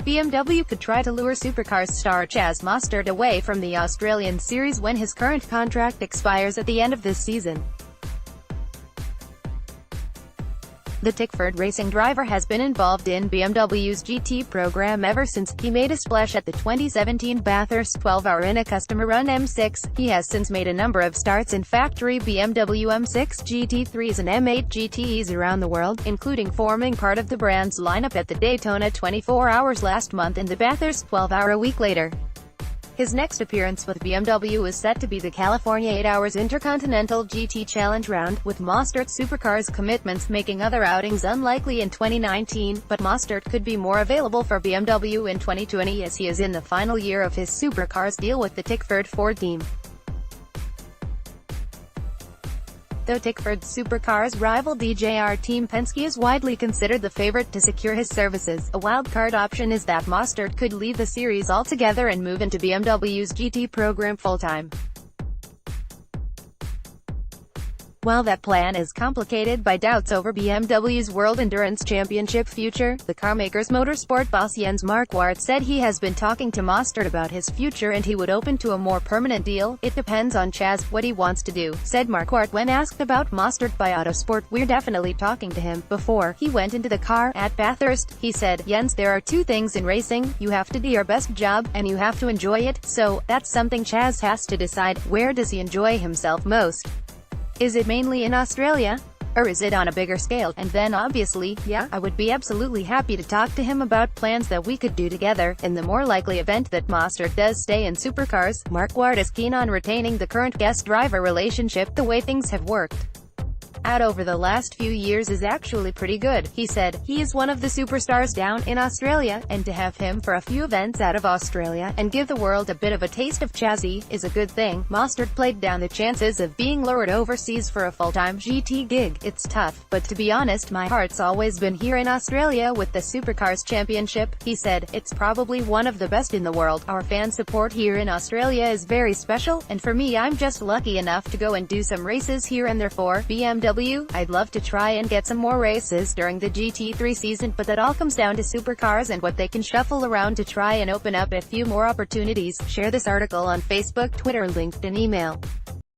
BMW could try to lure Supercars star Chaz Mostert away from the Australian series when his current contract expires at the end of this season. The Tickford racing driver has been involved in BMW's GT program ever since he made a splash at the 2017 Bathurst 12-hour in a customer-run M6. He has since made a number of starts in factory BMW M6 GT3s and M8 GTEs around the world, including forming part of the brand's lineup at the Daytona 24 Hours last month and the Bathurst 12-hour a week later. His next appearance with BMW is set to be the California 8 Hours Intercontinental GT Challenge round, with Mostert's Supercars commitments making other outings unlikely in 2019, but Mostert could be more available for BMW in 2020 as he is in the final year of his Supercars deal with the Tickford Ford team. Though Tickford's Supercars rival DJR team Penske is widely considered the favorite to secure his services, a wildcard option is that Mostert could leave the series altogether and move into BMW's GT program full-time. While that plan is complicated by doubts over BMW's World Endurance Championship future, the carmaker's motorsport boss Jens Marquardt said he has been talking to Mostert about his future and he would open to a more permanent deal. "It depends on Chaz, what he wants to do," said Marquardt when asked about Mostert by Autosport. "We're definitely talking to him. Before he went into the car at Bathurst, he said, Jens, there are two things in racing, you have to do your best job, and you have to enjoy it, so that's something Chaz has to decide. Where does he enjoy himself most? Is it mainly in Australia? Or is it on a bigger scale? And then obviously, yeah, I would be absolutely happy to talk to him about plans that we could do together. In the more likely event that Mostert does stay in Supercars, Marquardt is keen on retaining the current guest-driver relationship. The way things have worked out over the last few years is actually pretty good," he said. "He is one of the superstars down in Australia, and to have him for a few events out of Australia, and give the world a bit of a taste of Chazzy, is a good thing." Mostert played down the chances of being lured overseas for a full-time GT gig. "It's tough, but to be honest my heart's always been here in Australia with the Supercars Championship," he said. "It's probably one of the best in the world. Our fan support here in Australia is very special, and for me I'm just lucky enough to go and do some races here and therefore BMW. I'd love to try and get some more races during the GT3 season, but that all comes down to Supercars and what they can shuffle around to try and open up a few more opportunities." Share this article on Facebook, Twitter, LinkedIn, email.